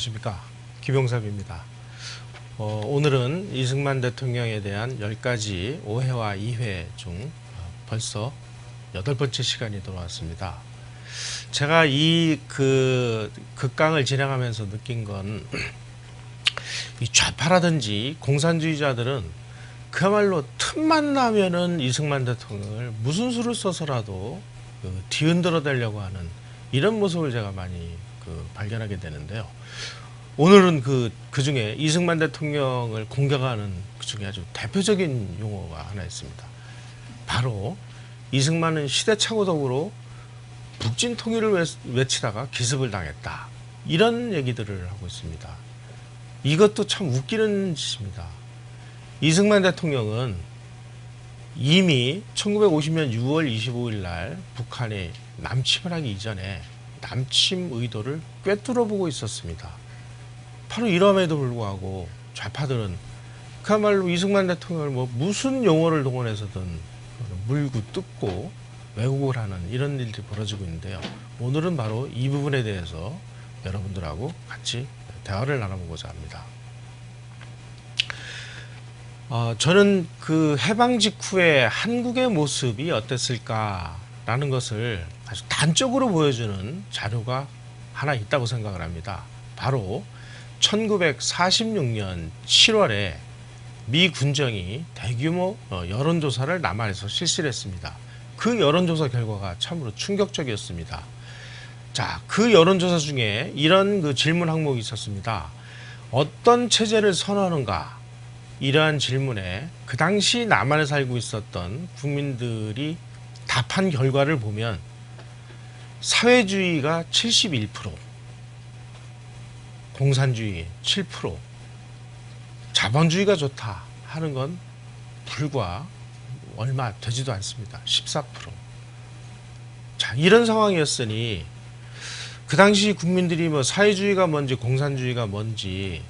안녕하십니까, 김용삼입니다. 오늘은 이승만 대통령에 대한 10가지 오해와 이해 중 벌써 8번째 시간이 돌아왔습니다. 제가 이 극강을 진행하면서 느낀 건 이 좌파라든지 공산주의자들은 그야말로 틈만 나면은 이승만 대통령을 무슨 수를 써서라도 뒤흔들어 대려고 하는 이런 모습을 제가 많이 발견하게 되는데요. 오늘은 그 중에 이승만 대통령을 공격하는 그 중에 아주 대표적인 용어가 하나 있습니다. 바로 이승만은 시대착오적으로 북진 통일을 외치다가 기습을 당했다, 이런 얘기들을 하고 있습니다. 이것도 참 웃기는 짓입니다. 이승만 대통령은 이미 1950년 6월 25일 날 북한에 남침을 하기 이전에 남침 의도를 꿰뚫어 보고 있었습니다. 바로 이럼에도 불구하고 좌파들은 그야말로 이승만 대통령을 무슨 용어를 동원해서든 물고 뜯고 왜곡을 하는 이런 일들이 벌어지고 있는데요. 오늘은 바로 이 부분에 대해서 여러분들하고 같이 대화를 나눠보고자 합니다. 저는 그 해방 직후에 한국의 모습이 어땠을까라는 것을 아주 단적으로 보여주는 자료가 하나 있다고 생각을 합니다. 바로 1946년 7월에 미 군정이 대규모 여론조사를 남한에서 실시를 했습니다. 그 여론조사 결과가 참으로 충격적이었습니다. 자, 그 여론조사 중에 이런 질문 항목이 있었습니다. 어떤 체제를 선호하는가? 이러한 질문에 그 당시 남한에 살고 있었던 국민들이 답한 결과를 보면 사회주의가 71%, 공산주의 7%, 자본주의가 좋다 하는 건 불과 얼마 되지도 않습니다. 14%. 자, 이런 상황이었으니 그 당시 국민들이 사회주의가 뭔지 공산주의가 뭔지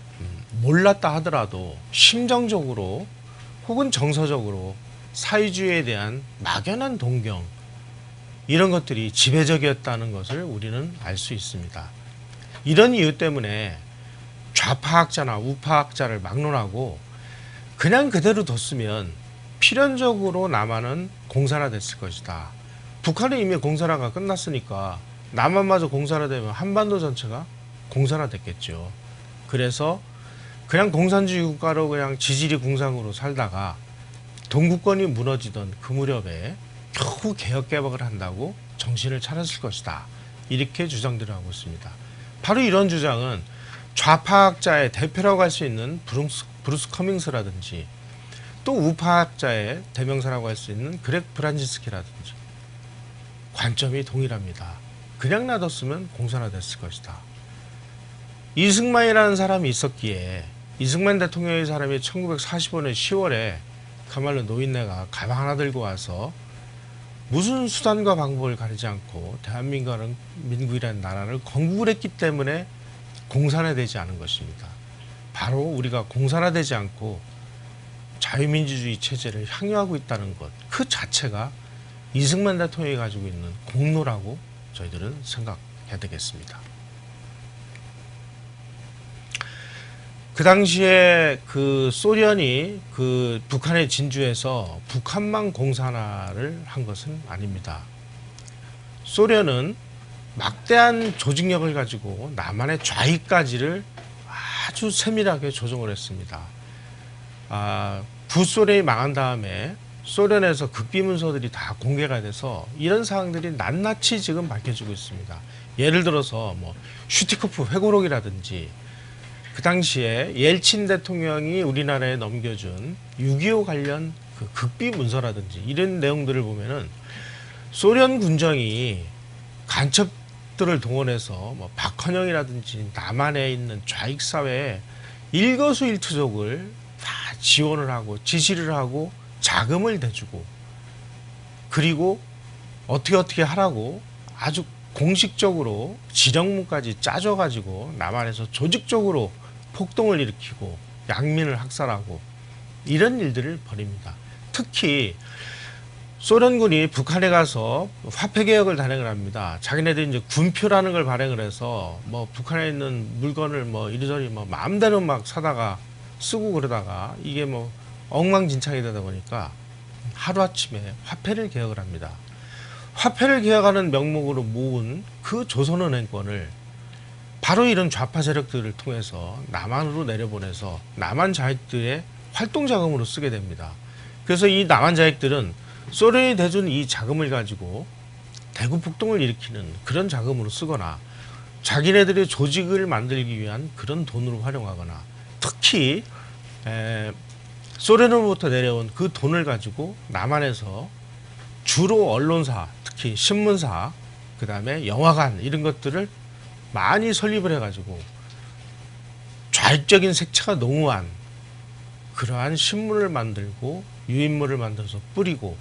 몰랐다 하더라도 심정적으로 혹은 정서적으로 사회주의에 대한 막연한 동경, 이런 것들이 지배적이었다는 것을 우리는 알 수 있습니다. 이런 이유 때문에 좌파학자나 우파학자를 막론하고 그냥 그대로 뒀으면 필연적으로 남한은 공산화됐을 것이다. 북한은 이미 공산화가 끝났으니까 남한마저 공산화되면 한반도 전체가 공산화됐겠죠. 그래서 그냥 공산주의 국가로 그냥 지지리 궁상으로 살다가 동구권이 무너지던 그 무렵에 겨우 개혁개방을 한다고 정신을 차렸을 것이다, 이렇게 주장들을 하고 있습니다. 바로 이런 주장은 좌파학자의 대표라고 할 수 있는 브루스 커밍스라든지 또 우파학자의 대명사라고 할 수 있는 그렉 브란지스키라든지 관점이 동일합니다. 그냥 놔뒀으면 공산화됐을 것이다. 이승만이라는 사람이 있었기에 이승만 대통령의 사람이 1945년 10월에 그야말로 노인네가 가방 하나 들고 와서 무슨 수단과 방법을 가리지 않고 대한민국이라는 나라를 건국을 했기 때문에 공산화되지 않은 것입니다. 바로 우리가 공산화되지 않고 자유민주주의 체제를 향유하고 있다는 것, 그 자체가 이승만 대통령이 가지고 있는 공로라고 저희들은 생각해야 되겠습니다. 그 당시에 소련이 북한에 진주해서 북한만 공산화를 한 것은 아닙니다. 소련은 막대한 조직력을 가지고 남한의 좌익까지를 아주 세밀하게 조정을 했습니다. 구소련이 망한 다음에 소련에서 극비문서들이 다 공개가 돼서 이런 사항들이 낱낱이 지금 밝혀지고 있습니다. 예를 들어서 슈티코프 회고록이라든지 그 당시에 옐친 대통령이 우리나라에 넘겨준 6.25 관련 극비문서라든지 이런 내용들을 보면은 소련 군정이 간첩들을 동원해서 박헌영이라든지 남한에 있는 좌익사회에 일거수일투족을 다 지원을 하고 지시를 하고 자금을 대주고 그리고 어떻게 하라고 아주 공식적으로 지령문까지 짜줘가지고 남한에서 조직적으로 폭동을 일으키고 양민을 학살하고 이런 일들을 벌입니다. 특히 소련군이 북한에 가서 화폐 개혁을 단행을 합니다. 자기네들이 이제 군표라는 걸 발행을 해서 뭐 북한에 있는 물건을 뭐 이리저리 뭐 마음대로 막 사다가 쓰고 그러다가 이게 뭐 엉망진창이 되다 보니까 하루아침에 화폐를 개혁을 합니다. 화폐를 개혁하는 명목으로 모은 그 조선은행권을 바로 이런 좌파 세력들을 통해서 남한으로 내려보내서 남한 자익들의 활동 자금으로 쓰게 됩니다. 그래서 이 남한 자익들은 소련이 대준 이 자금을 가지고 대구 폭동을 일으키는 그런 자금으로 쓰거나 자기네들의 조직을 만들기 위한 그런 돈으로 활용하거나 특히 소련으로부터 내려온 그 돈을 가지고 남한에서 주로 언론사, 특히 신문사, 그 다음에 영화관 이런 것들을 많이 설립을 해가지고 좌익적인 색채가 농후한 그러한 신문을 만들고 유인물을 만들어서 뿌리고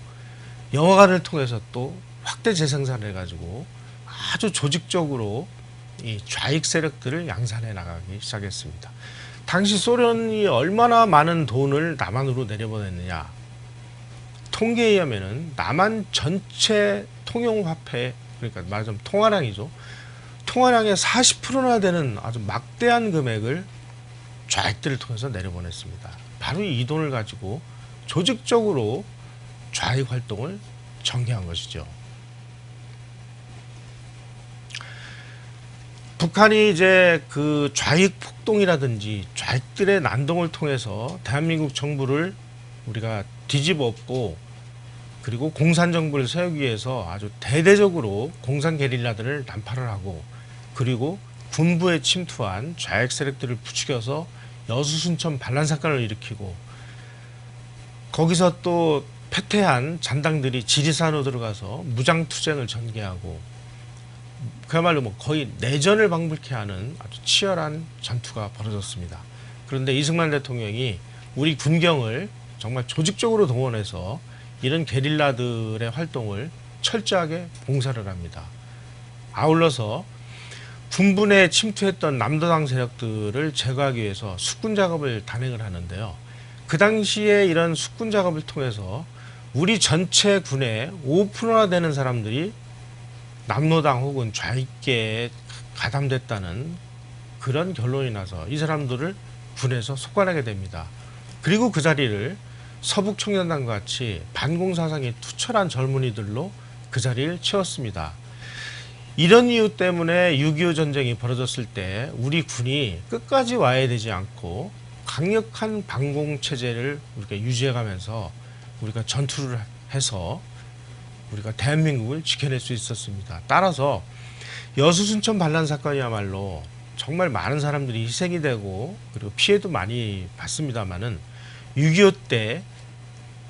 영화관을 통해서 또 확대 재생산을 해가지고 아주 조직적으로 이 좌익 세력들을 양산해 나가기 시작했습니다. 당시 소련이 얼마나 많은 돈을 남한으로 내려보냈느냐. 통계에 의하면은 남한 전체 통용화폐, 그러니까 말하자면 통화량이죠. 통화량의 40%나 되는 아주 막대한 금액을 좌익들을 통해서 내려보냈습니다. 바로 이 돈을 가지고 조직적으로 좌익 활동을 전개한 것이죠. 북한이 이제 그 좌익 폭동이라든지 좌익들의 난동을 통해서 대한민국 정부를 우리가 뒤집어 엎고 그리고 공산 정부를 세우기 위해서 아주 대대적으로 공산 게릴라들을 난파를 하고 그리고 군부에 침투한 좌익 세력들을 부추겨서 여수순천 반란 사건을 일으키고 거기서 또 패퇴한 잔당들이 지리산으로 들어가서 무장투쟁을 전개하고 그야말로 뭐 거의 내전을 방불케 하는 아주 치열한 전투가 벌어졌습니다. 그런데 이승만 대통령이 우리 군경을 정말 조직적으로 동원해서 이런 게릴라들의 활동을 철저하게 봉사를 합니다. 아울러서 군부 내에 침투했던 남도당 세력들을 제거하기 위해서 숙군 작업을 단행을 하는데요. 그 당시에 이런 숙군 작업을 통해서 우리 전체 군의 5%나 되는 사람들이 남노당 혹은 좌익계에 가담됐다는 그런 결론이 나서 이 사람들을 군에서 속관하게 됩니다. 그리고 그 자리를 서북청년단과 같이 반공사상이 투철한 젊은이들로 그 자리를 채웠습니다. 이런 이유 때문에 6.25 전쟁이 벌어졌을 때 우리 군이 끝까지 와야 되지 않고 강력한 반공체제를 우리가 유지해가면서 우리가 전투를 해서 우리가 대한민국을 지켜낼 수 있었습니다. 따라서 여수순천 반란 사건이야말로 정말 많은 사람들이 희생이 되고 그리고 피해도 많이 봤습니다만은 6.25 때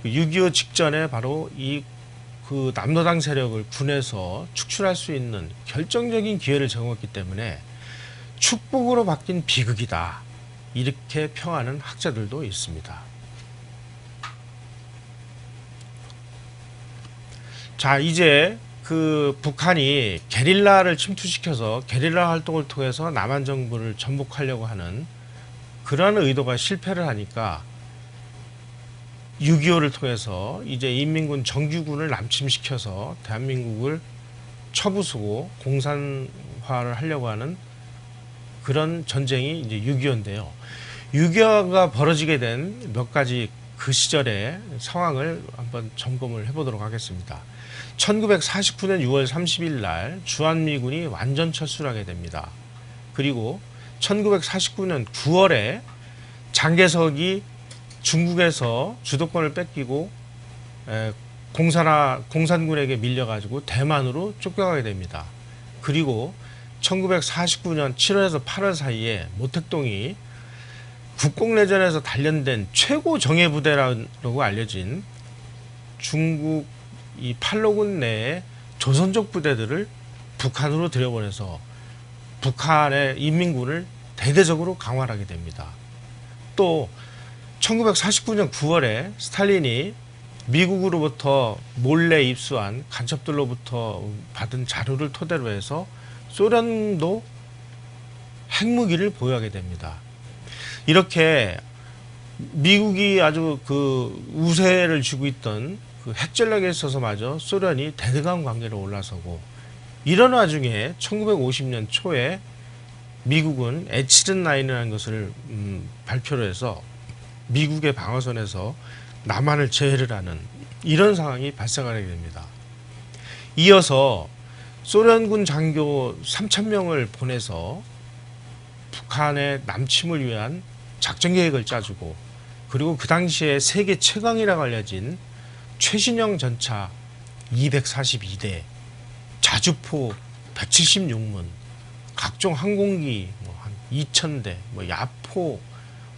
6.25 직전에 바로 이 그 남노당 세력을 군에서 축출할 수 있는 결정적인 기회를 제공했기 때문에 축복으로 바뀐 비극이다. 이렇게 평하는 학자들도 있습니다. 자, 이제 그 북한이 게릴라를 침투시켜서 게릴라 활동을 통해서 남한 정부를 전복하려고 하는 그러한 의도가 실패를 하니까 6.25를 통해서 이제 인민군 정규군을 남침시켜서 대한민국을 처부수고 공산화를 하려고 하는 그런 전쟁이 이제 6.25인데요. 6.25가 벌어지게 된 몇 가지 그 시절의 상황을 한번 점검을 해보도록 하겠습니다. 1949년 6월 30일 날 주한미군이 완전 철수를 하게 됩니다. 그리고 1949년 9월에 장개석이 중국에서 주도권을 뺏기고 공산군에게 밀려가지고 대만으로 쫓겨가게 됩니다. 그리고 1949년 7월에서 8월 사이에 모택동이 국共내전에서 단련된 최고 정예부대라고 알려진 중국 이 팔로군 내의 조선족 부대들을 북한으로 들여보내서 북한의 인민군을 대대적으로 강화하게 됩니다. 또 1949년 9월에 스탈린이 미국으로부터 몰래 입수한 간첩들로부터 받은 자료를 토대로 해서 소련도 핵무기를 보유하게 됩니다. 이렇게 미국이 아주 그 우세를 쥐고 있던 그 핵전략에 있어서마저 소련이 대등한 관계로 올라서고, 이런 와중에 1950년 초에 미국은 에치른 라인이라는 것을 발표를 해서 미국의 방어선에서 남한을 제외를 하는 이런 상황이 발생하게 됩니다. 이어서 소련군 장교 3,000명을 보내서 북한의 남침을 위한 작전 계획을 짜주고, 그리고 그 당시에 세계 최강이라고 알려진 최신형 전차 242대, 자주포 176문, 각종 항공기 한 2,000대, 야포,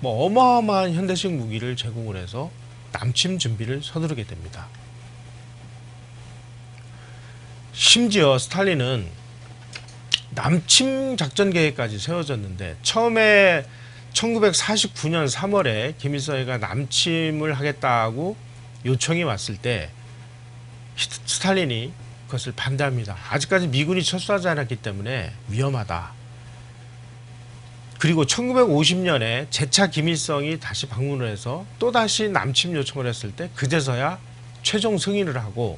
어마어마한 현대식 무기를 제공을 해서 남침 준비를 서두르게 됩니다. 심지어 스탈린은 남침 작전 계획까지 세워졌는데, 처음에 1949년 3월에 김일성이가 남침을 하겠다고 요청이 왔을 때 스탈린이 그것을 반대합니다. 아직까지 미군이 철수하지 않았기 때문에 위험하다. 그리고 1950년에 재차 김일성이 다시 방문을 해서 또다시 남침 요청을 했을 때 그제서야 최종 승인을 하고,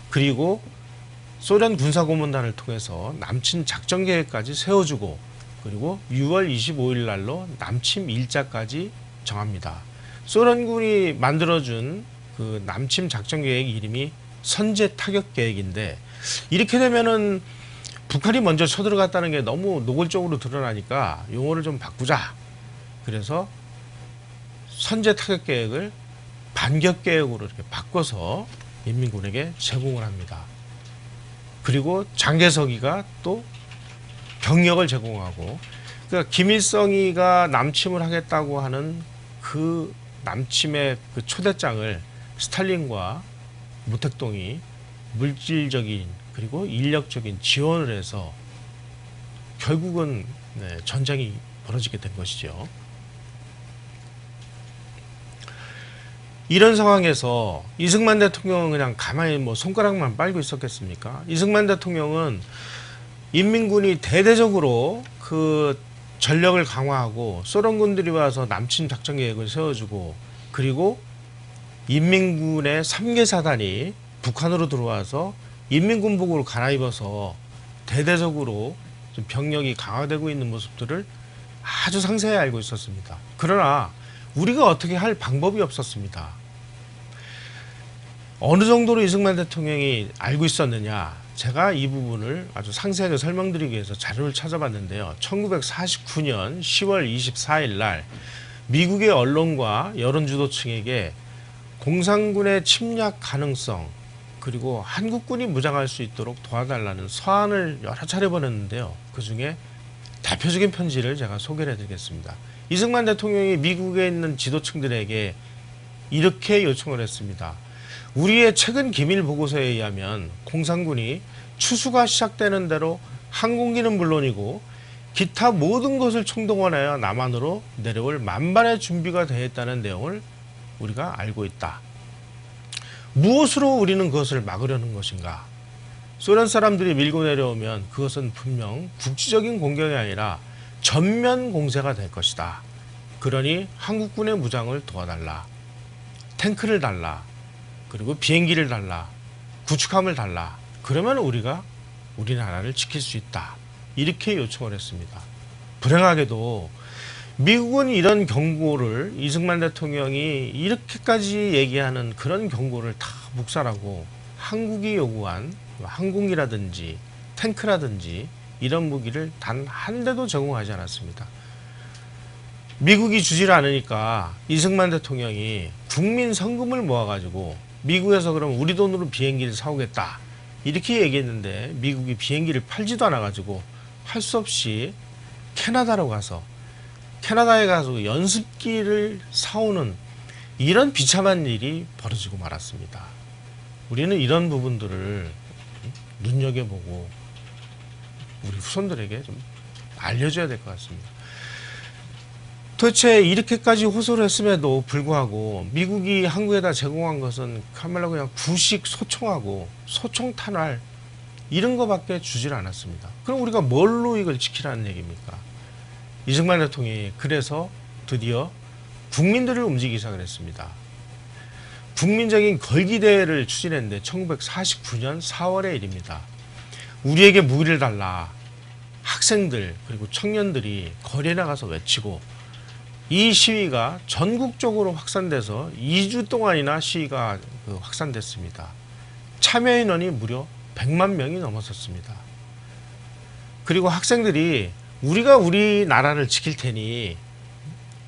그리고 소련 군사고문단을 통해서 남침 작전 계획까지 세워주고, 그리고 6월 25일 날로 남침 일자까지 정합니다. 소련군이 만들어준 그 남침 작전 계획 이름이 선제 타격 계획인데, 이렇게 되면은 북한이 먼저 쳐들어갔다는 게 너무 노골적으로 드러나니까 용어를 좀 바꾸자. 그래서 선제 타격 계획을 반격 계획으로 이렇게 바꿔서 인민군에게 제공을 합니다. 그리고 장개석이가 또 병력을 제공하고, 그러니까 김일성이가 남침을 하겠다고 하는 그 남침의 그 초대장을 스탈린과 모택동이 물질적인 그리고 인력적인 지원을 해서 결국은 전쟁이 벌어지게 된 것이죠. 이런 상황에서 이승만 대통령은 그냥 가만히 손가락만 빨고 있었겠습니까? 이승만 대통령은 인민군이 대대적으로 그 전력을 강화하고 소련군들이 와서 남침 작전 계획을 세워주고, 그리고 인민군의 3개 사단이 북한으로 들어와서 인민군복으로 갈아입어서 대대적으로 좀 병력이 강화되고 있는 모습들을 아주 상세히 알고 있었습니다. 그러나 우리가 어떻게 할 방법이 없었습니다. 어느 정도로 이승만 대통령이 알고 있었느냐, 제가 이 부분을 아주 상세하게 설명드리기 위해서 자료를 찾아봤는데요. 1949년 10월 24일 날 미국의 언론과 여론주도층에게 공산군의 침략 가능성, 그리고 한국군이 무장할 수 있도록 도와달라는 서한을 여러 차례 보냈는데요. 그 중에 대표적인 편지를 제가 소개를 해드리겠습니다. 이승만 대통령이 미국에 있는 지도층들에게 이렇게 요청을 했습니다. 우리의 최근 기밀 보고서에 의하면 공산군이 추수가 시작되는 대로 항공기는 물론이고 기타 모든 것을 총동원하여 남한으로 내려올 만반의 준비가 되어 있다는 내용을 우리가 알고 있다. 무엇으로 우리는 그것을 막으려는 것인가? 소련 사람들이 밀고 내려오면 그것은 분명 국지적인 공격이 아니라 전면 공세가 될 것이다. 그러니 한국군의 무장을 도와달라. 탱크를 달라. 그리고 비행기를 달라. 구축함을 달라. 그러면 우리가 우리나라를 지킬 수 있다. 이렇게 요청을 했습니다. 불행하게도 미국은 이런 경고를 이승만 대통령이 이렇게까지 얘기하는 그런 경고를 다 묵살하고 한국이 요구한 항공기라든지 탱크라든지 이런 무기를 단 한 대도 제공하지 않았습니다. 미국이 주지를 않으니까 이승만 대통령이 국민 성금을 모아가지고 미국에서 그럼 우리 돈으로 비행기를 사오겠다 이렇게 얘기했는데, 미국이 비행기를 팔지도 않아가지고 할 수 없이 캐나다로 가서 캐나다에 가서 연습기를 사오는 이런 비참한 일이 벌어지고 말았습니다. 우리는 이런 부분들을 눈여겨보고 우리 후손들에게 좀 알려줘야 될 것 같습니다. 도대체 이렇게까지 호소를 했음에도 불구하고 미국이 한국에다 제공한 것은 카멜라 그냥 구식 소총하고 소총 탄환 이런 거밖에 주질 않았습니다. 그럼 우리가 뭘로 이걸 지키라는 얘기입니까? 이승만 대통령이 그래서 드디어 국민들을 움직이기 시작을 했습니다. 국민적인 걸기대회를 추진했는데 1949년 4월의 일입니다. 우리에게 무기를 달라 학생들 그리고 청년들이 거리에 나가서 외치고 이 시위가 전국적으로 확산돼서 2주 동안이나 시위가 확산됐습니다. 참여 인원이 무려 100만 명이 넘었었습니다. 그리고 학생들이 우리가 우리나라를 지킬 테니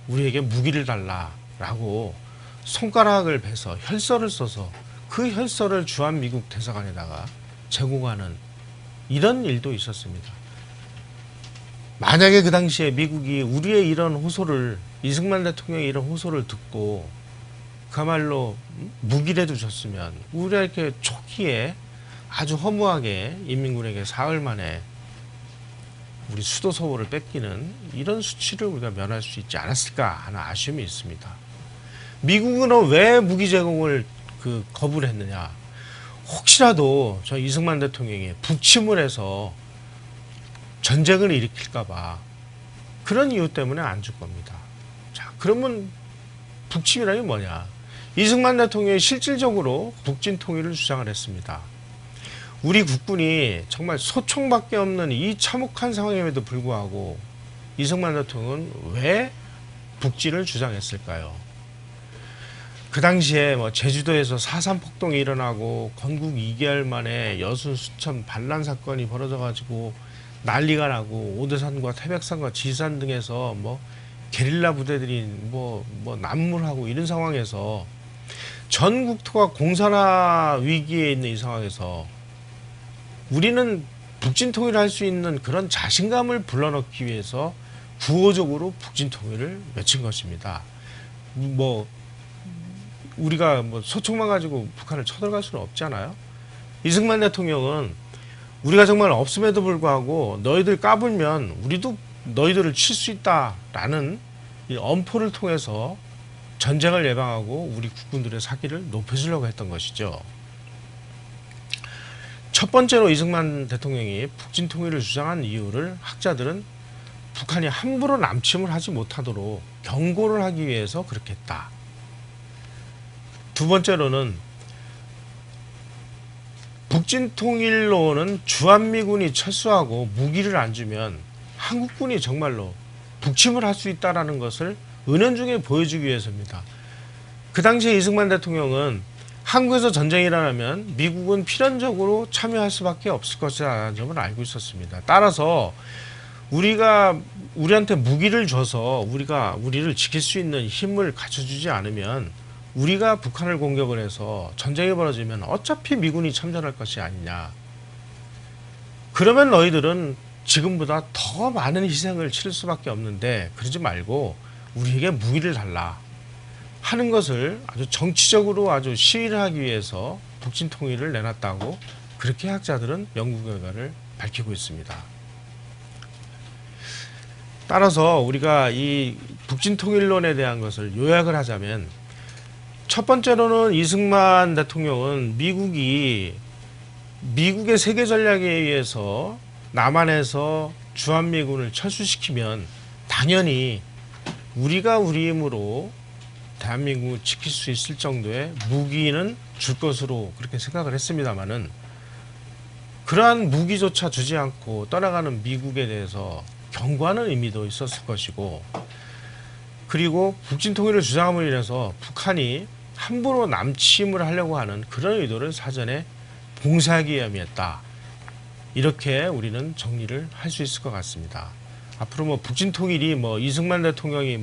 우리에게 무기를 달라라고 손가락을 베서 혈서를 써서 그 혈서를 주한미국 대사관에다가 제공하는 이런 일도 있었습니다. 만약에 그 당시에 미국이 우리의 이런 호소를, 이승만 대통령의 이런 호소를 듣고 그야말로 무기라도 줬으면 우리가 이렇게 초기에 아주 허무하게 인민군에게 사흘 만에 우리 수도 서울을 뺏기는 이런 수치를 우리가 면할 수 있지 않았을까 하는 아쉬움이 있습니다. 미국은 왜 무기 제공을 거부를 했느냐? 혹시라도 저 이승만 대통령이 북침을 해서 전쟁을 일으킬까봐 그런 이유 때문에 안 줄 겁니다. 자, 그러면 북침이라는 게 뭐냐? 이승만 대통령이 실질적으로 북진 통일을 주장을 했습니다. 우리 국군이 정말 소총밖에 없는 이 참혹한 상황임에도 불구하고 이승만 대통령은 왜 북진을 주장했을까요? 그 당시에 제주도에서 4.3 폭동이 일어나고 건국 2개월 만에 여수 수천 반란 사건이 벌어져가지고 난리가 나고 오대산과 태백산과 지산 등에서 게릴라 부대들이 난무하고 이런 상황에서 전 국토가 공산화 위기에 있는 이 상황에서 우리는 북진 통일을 할 수 있는 그런 자신감을 불러넣기 위해서 구호적으로 북진 통일을 외친 것입니다. 우리가 소총만 가지고 북한을 쳐들어갈 수는 없잖아요. 이승만 대통령은 우리가 정말 없음에도 불구하고 너희들 까불면 우리도 너희들을 칠 수 있다라는 이 엄포를 통해서 전쟁을 예방하고 우리 국군들의 사기를 높여주려고 했던 것이죠. 첫 번째로 이승만 대통령이 북진 통일을 주장한 이유를 학자들은 북한이 함부로 남침을 하지 못하도록 경고를 하기 위해서 그렇게 했다. 두 번째로는 북진 통일로는 주한미군이 철수하고 무기를 안 주면 한국군이 정말로 북침을 할 수 있다는 것을 은연중에 보여주기 위해서입니다. 그 당시에 이승만 대통령은 한국에서 전쟁이 일어나면 미국은 필연적으로 참여할 수밖에 없을 것이라는 점을 알고 있었습니다. 따라서 우리한테 무기를 줘서 우리를 지킬 수 있는 힘을 갖춰주지 않으면 우리가 북한을 공격을 해서 전쟁이 벌어지면 어차피 미군이 참전할 것이 아니냐. 그러면 너희들은 지금보다 더 많은 희생을 치를 수밖에 없는데 그러지 말고 우리에게 무기를 달라 하는 것을 아주 정치적으로 아주 시위를 하기 위해서 북진 통일을 내놨다고 그렇게 학자들은 연구 결과를 밝히고 있습니다. 따라서 우리가 이 북진 통일론에 대한 것을 요약을 하자면 첫 번째로는 이승만 대통령은 미국의 세계 전략에 의해서 남한에서 주한미군을 철수시키면 당연히 우리가 우리 힘으로 대한민국을 지킬 수 있을 정도의 무기는 줄 것으로 그렇게 생각을 했습니다마는 그러한 무기조차 주지 않고 떠나가는 미국에 대해서 경고하는 의미도 있었을 것이고, 그리고 북진 통일을 주장함으로 인해서 북한이 함부로 남침을 하려고 하는 그런 의도를 사전에 봉쇄하기 위함이었다. 이렇게 우리는 정리를 할 수 있을 것 같습니다. 앞으로 북진 통일이 이승만 대통령이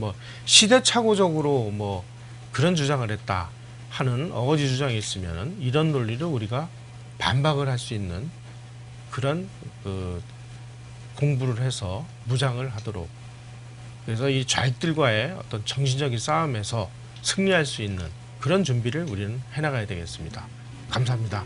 시대착오적으로 그런 주장을 했다 하는 어거지 주장이 있으면 이런 논리를 우리가 반박을 할 수 있는 그런 공부를 해서 무장을 하도록, 그래서 이 좌익들과의 어떤 정신적인 싸움에서 승리할 수 있는 그런 준비를 우리는 해나가야 되겠습니다. 감사합니다.